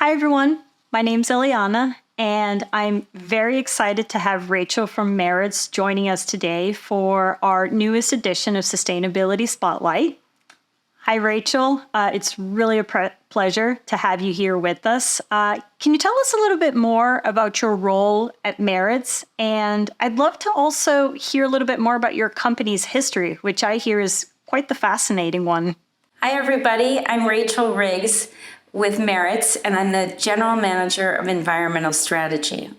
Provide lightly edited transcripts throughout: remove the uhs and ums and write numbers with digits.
Hi, everyone. My name's Eliana, and I'm very excited to have Rachel from Maritz joining us today for our newest edition of Sustainability Spotlight. Hi, Rachel. It's really a pleasure to have you here with us. Can you tell us a little bit more about your role at Maritz? And I'd love to also hear a little bit more about your company's history, which I hear is quite the fascinating one. Hi, everybody. I'm Rachel Riggs with Maritz, and I'm the General Manager of Environmental Strategy.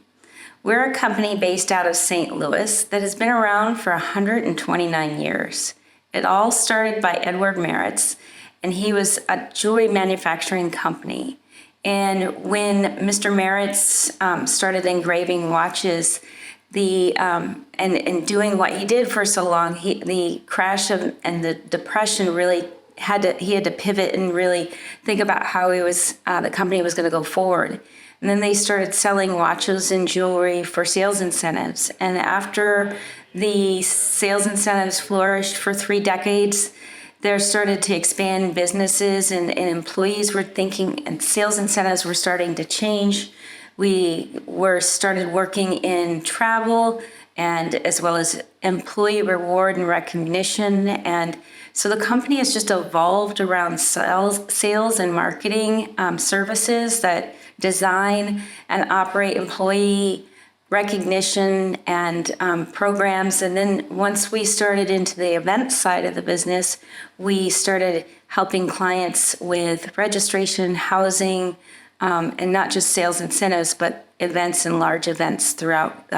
We're a company based out of St. Louis that has been around for 129 years. It all started by Edward Maritz, and he was a jewelry manufacturing company. And when Mr. Maritz started engraving watches, and doing what he did for so long, the crash and the depression really he had to pivot and really think about how the company was going to go forward. And then they started selling watches and jewelry for sales incentives. And after the sales incentives flourished for 3 decades, there started to expand businesses and employees were thinking, and sales incentives were starting to change. We started working in travel and as well as employee reward and recognition. And so the company has just evolved around sales and marketing services that design and operate employee recognition and programs. And then once we started into the event side of the business, we started helping clients with registration, housing, and not just sales incentives, but events and large events throughout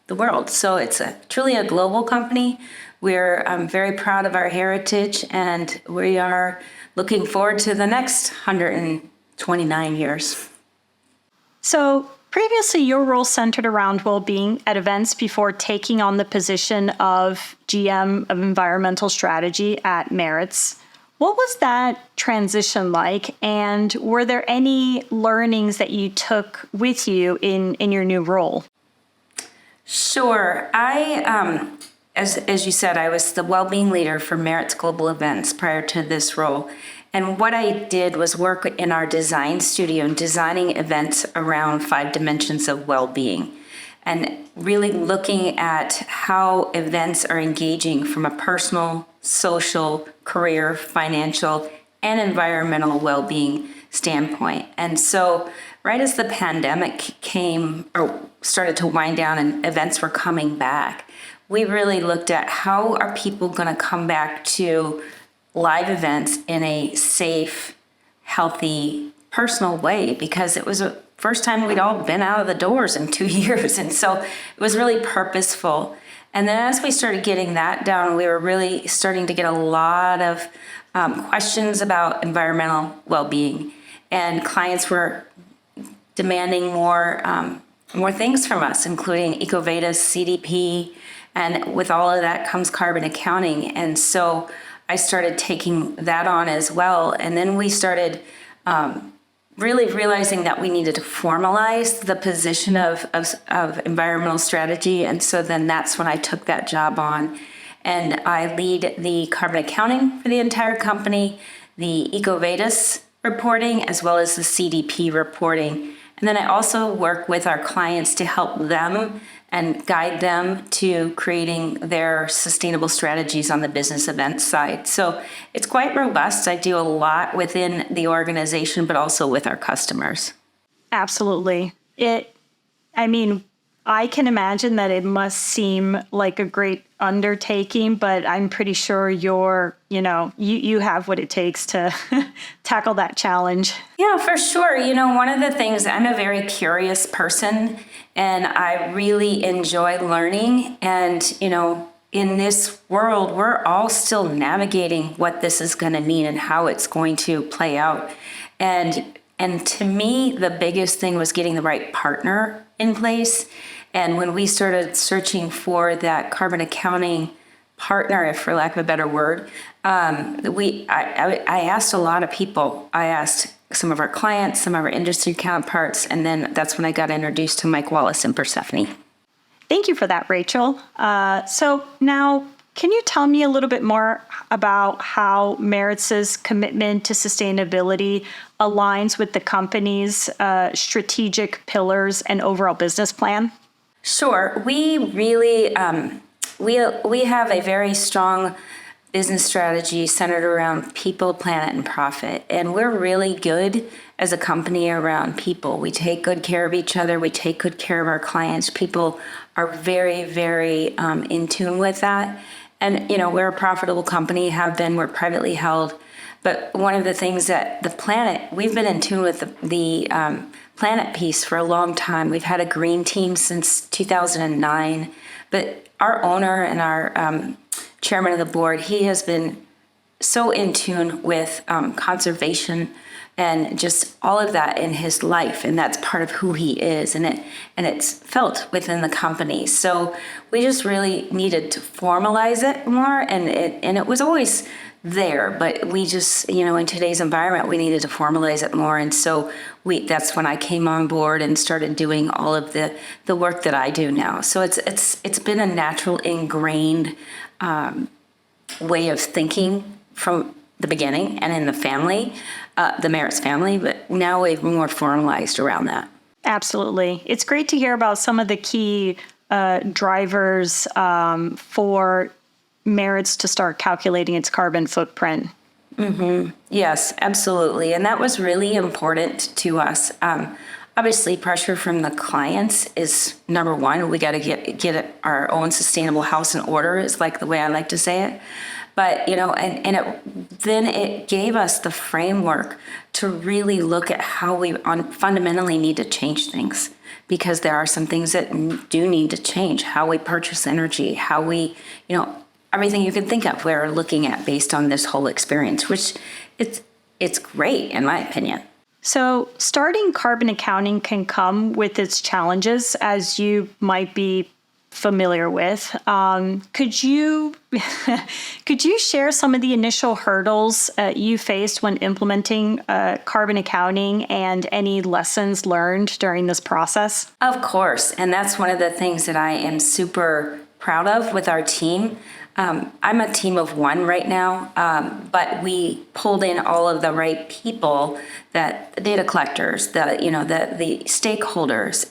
the world. So it's truly a global company. We're very proud of our heritage, and we are looking forward to the next 129 years. So previously, your role centered around well-being at events before taking on the position of GM of Environmental Strategy at Maritz. What was that transition like, and were there any learnings that you took with you in your new role? Sure. As you said, I was the well-being leader for Maritz Global Events prior to this role. And what I did was work in our design studio and designing events around 5 dimensions of well-being and really looking at how events are engaging from a personal, social, career, financial, and environmental well-being standpoint. And so right as the pandemic came or started to wind down and events were coming back, we really looked at how are people going to come back to live events in a safe, healthy, personal way, because it was the first time we'd all been out of the doors in 2 years. And so it was really purposeful. And then as we started getting that down, we were really starting to get a lot of questions about environmental well-being. And clients were demanding more things from us, including EcoVadis, CDP, and with all of that comes carbon accounting. And so I started taking that on as well. And then we started really realizing that we needed to formalize the position of environmental strategy. And so then that's when I took that job on. And I lead the carbon accounting for the entire company, the EcoVadis reporting, as well as the CDP reporting. And then I also work with our clients to help them and guide them to creating their sustainable strategies on the business event side. So it's quite robust. I do a lot within the organization, but also with our customers. Absolutely. I can imagine that it must seem like a great undertaking, but I'm pretty sure you have what it takes to tackle that challenge. Yeah, for sure. One of the things, I'm a very curious person and I really enjoy learning. And, in this world, we're all still navigating what this is going to mean and how it's going to play out. And to me, the biggest thing was getting the right partner in place. And when we started searching for that carbon accounting partner, if for lack of a better word, I asked a lot of people. I asked some of our clients, some of our industry counterparts, and then that's when I got introduced to Mike Wallace and Persephone. Thank you for that, Rachel. So now Can you tell me a little bit more about how Maritz's commitment to sustainability aligns with the company's strategic pillars and overall business plan? Sure. We really we have a very strong business strategy centered around people, planet, and profit. And we're really good as a company around people. We take good care of each other. We take good care of our clients. People are very, very in tune with that. And, you know, we're a profitable company, have been, we're privately held. But one of the things that the planet, we've been in tune with the planet piece for a long time. We've had a green team since 2009. But our owner and our chairman of the board, he has been so in tune with conservation and just all of that in his life, and that's part of who he is, and it's felt within the company. So we just really needed to formalize it more, and it was always there, but we just, you know, in today's environment, we needed to formalize it more, and so that's when I came on board and started doing all of the work that I do now. So it's been a natural, ingrained way of thinking from the beginning and in the family, the Maritz family, but now we've more formalized around that. Absolutely. It's great to hear about some of the key drivers for Maritz to start calculating its carbon footprint. Mm-hmm. Yes, absolutely. And that was really important to us. Obviously, pressure from the clients is number one. We got to get our own sustainable house in order, is like the way I like to say it. But, you know, then it gave us the framework to really look at how we fundamentally need to change things, because there are some things that do need to change. How we purchase energy, how we, you know, everything you can think of we're looking at based on this whole experience, which it's great in my opinion. So starting carbon accounting can come with its challenges, as you might be familiar with. Could you share some of the initial hurdles you faced when implementing carbon accounting and any lessons learned during this process? Of course, and that's one of the things that I am super proud of with our team. I'm a team of one right now, but we pulled in all of the right people, that the data collectors, the stakeholders,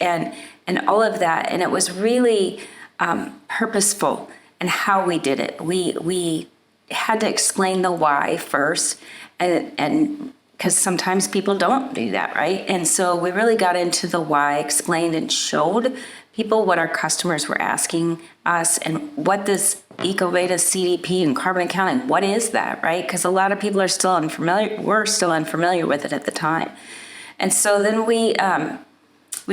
and all of that, and it was really purposeful in how we did it. We had to explain the why first, and because sometimes people don't do that, right? And so we really got into the why, explained and showed people what our customers were asking us and what this EcoVadis CDP and carbon accounting, what is that, right? Because a lot of people are still we're still unfamiliar with it at the time. And so then we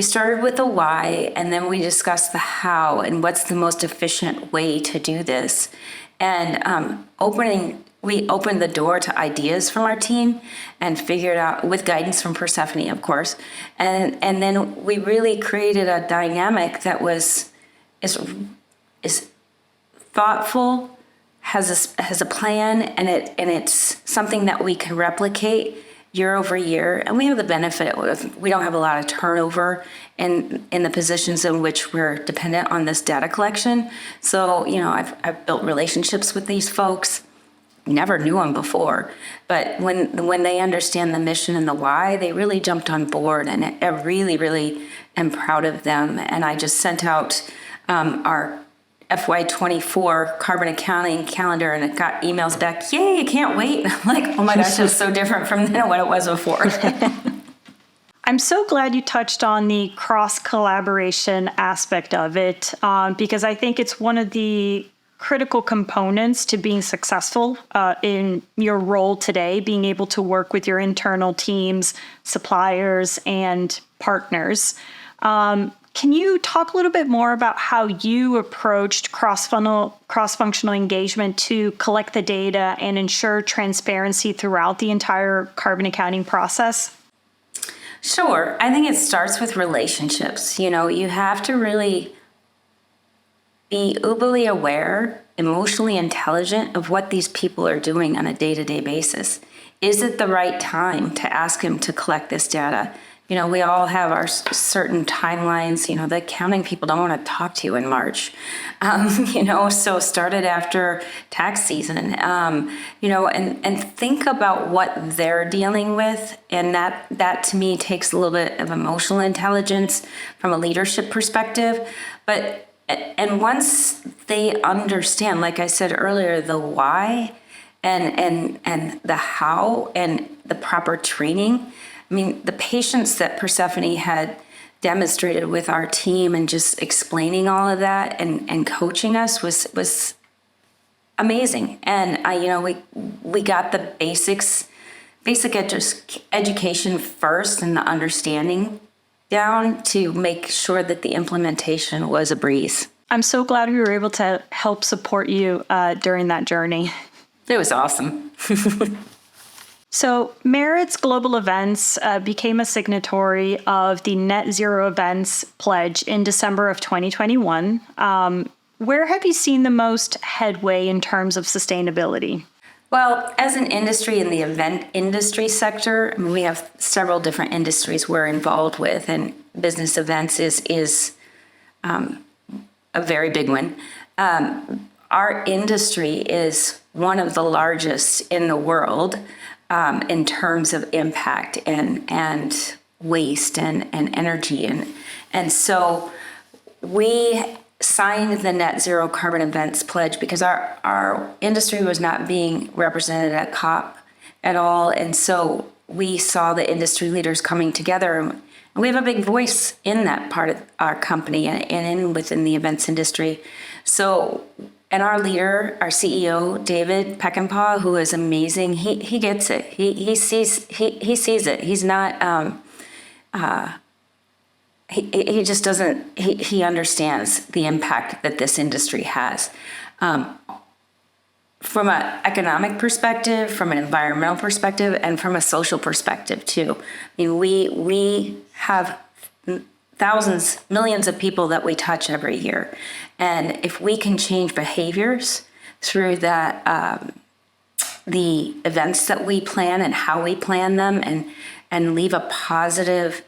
started with the why, and then we discussed the how and what's the most efficient way to do this. And we opened the door to ideas from our team and figured out, with guidance from Persephone, of course. And then we really created a dynamic that is thoughtful, has a plan, and it's something that we can replicate year over year. And we have the benefit of, we don't have a lot of turnover in the positions in which we're dependent on this data collection. So, you know, I've built relationships with these folks. Never knew them before, but when they understand the mission and the why, they really jumped on board, and I really, really am proud of them. And I just sent out our FY24 carbon accounting calendar, and it got emails back, yay, I can't wait. I'm like, oh my gosh, it's so different from what it was before. I'm so glad you touched on the cross-collaboration aspect of it, because I think it's one of the critical components to being successful in your role today, being able to work with your internal teams, suppliers, and partners. Can you talk a little bit more about how you approached cross-functional engagement to collect the data and ensure transparency throughout the entire carbon accounting process? Sure. I think it starts with relationships. You know, you have to really be uberly aware, emotionally intelligent of what these people are doing on a day-to-day basis. Is it the right time to ask them to collect this data? we all have our certain timelines. The accounting people don't want to talk to you in March. So started after tax season, and think about what they're dealing with. And that to me takes a little bit of emotional intelligence from a leadership perspective. And once they understand, like I said earlier, the why and the how and the proper training. I mean, the patience that Persephone had demonstrated with our team and just explaining all of that and coaching us was amazing. And we got the basic education first and the understanding down to make sure that the implementation was a breeze. I'm so glad we were able to help support you during that journey. It was awesome. So Maritz Global Events became a signatory of the Net Zero Events Pledge in December of 2021. Where have you seen the most headway in terms of sustainability? Well, as an industry in the event industry sector, we have several different industries we're involved with, and business events is a very big one. Our industry is one of the largest in the world in terms of impact and waste and energy. And so we signed the Net Zero Carbon Events Pledge because our industry was not being represented at COP at all. And so we saw the industry leaders coming together. And we have a big voice in that part of our company and within the events industry. So, and our leader, our CEO, David Peckinpah, who is amazing, he gets it. He sees it. He's not, he just doesn't, he understands the impact that this industry has. From an economic perspective, from an environmental perspective, and from a social perspective too. I mean, we have thousands, millions of people that we touch every year. And if we can change behaviors through that, the events that we plan and how we plan them and leave a positive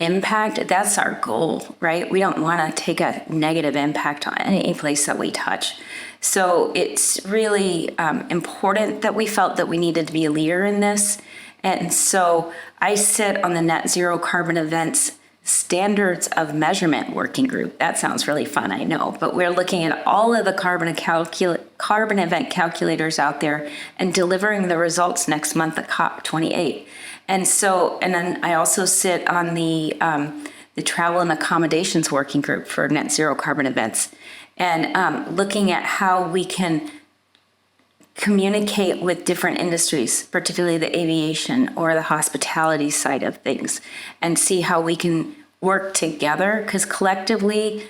impact, that's our goal, right? We don't want to take a negative impact on any place that we touch. So it's really important that we felt that we needed to be a leader in this. And so I sit on the Net Zero Carbon Events Standards of Measurement Working Group. That sounds really fun, I know, but we're looking at all of the carbon event calculators out there and delivering the results next month at COP28. And so, and then I also sit on the Travel and Accommodations Working Group for Net Zero Carbon Events, and looking at how we can communicate with different industries, particularly the aviation or the hospitality side of things, and see how we can work together, because collectively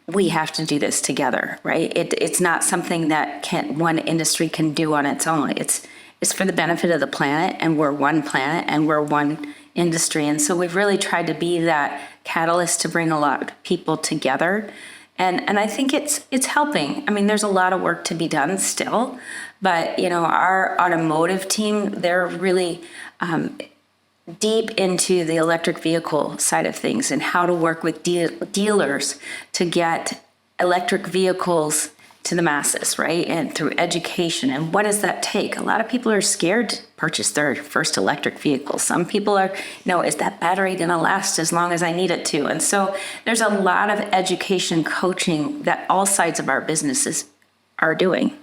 we have to do this together, right? It's not something that one industry can do on its own. It's for the benefit of the planet, and we're one planet and we're one industry. And so we've really tried to be that catalyst to bring a lot of people together. And I think it's helping. I mean, there's a lot of work to be done still, but our automotive team, they're really deep into the electric vehicle side of things and how to work with dealers to get electric vehicles to the masses, right? And through education. And what does that take? A lot of people are scared to purchase their first electric vehicle. Some people are, is that battery going to last as long as I need it to? And so there's a lot of education coaching that all sides of our businesses are doing.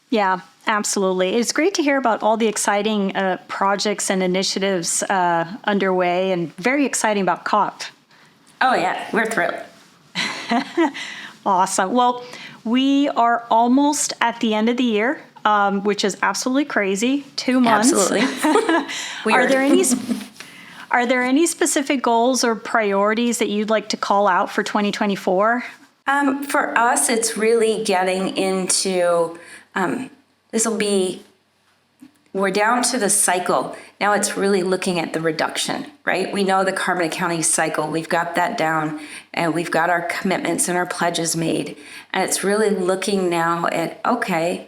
Yeah, absolutely. It's great to hear about all the exciting projects and initiatives underway, and very exciting about COP. Oh yeah, we're thrilled. Awesome. Well, we are almost at the end of the year, which is absolutely crazy. 2 months. Absolutely. Are there any specific goals or priorities that you'd like to call out for 2024? For us, it's really getting into, we're down to the cycle. Now it's really looking at the reduction, right? We know the carbon accounting cycle. We've got that down, and we've got our commitments and our pledges made. And it's really looking now at, okay,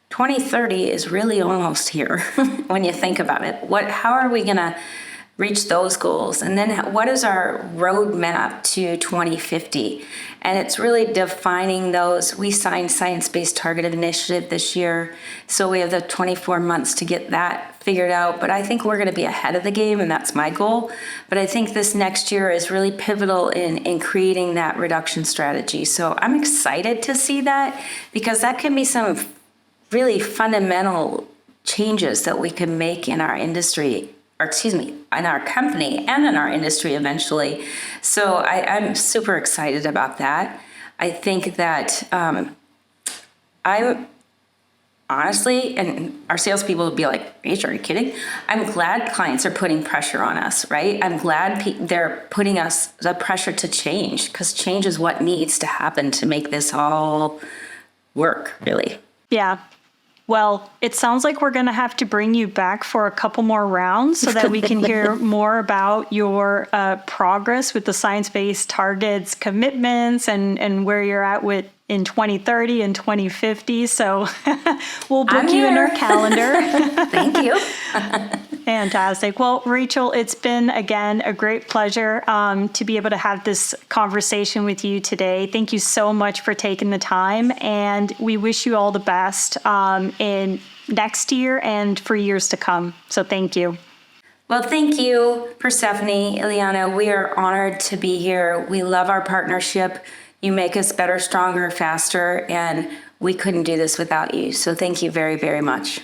2030 is really almost here when you think about it. How are we going to reach those goals? And then what is our roadmap to 2050? And it's really defining those. We signed Science-Based Targeted Initiative this year, so we have the 24 months to get that figured out. But I think we're going to be ahead of the game, and that's my goal. But I think this next year is really pivotal in creating that reduction strategy. So I'm excited to see that, because that can be some really fundamental changes that we can make in our industry, or excuse me, in our company and in our industry eventually. So I'm super excited about that. I think that I'm honestly, and our salespeople would be like, Rachel, are you kidding? I'm glad clients are putting pressure on us, right? I'm glad they're putting us the pressure to change, because change is what needs to happen to make this all work, really. Yeah. Well, it sounds like we're going to have to bring you back for a couple more rounds so that we can hear more about your progress with the science-based targets, commitments, and where you're at with in 2030 and 2050. So we'll book you in our calendar. Thank you. Fantastic. Well, Rachel, it's been, again, a great pleasure to be able to have this conversation with you today. Thank you so much for taking the time, and we wish you all the best in next year and for years to come. So thank you. Well, thank you, Persephone, Ileana. We are honored to be here. We love our partnership. You make us better, stronger, faster, and we couldn't do this without you. So thank you very, very much.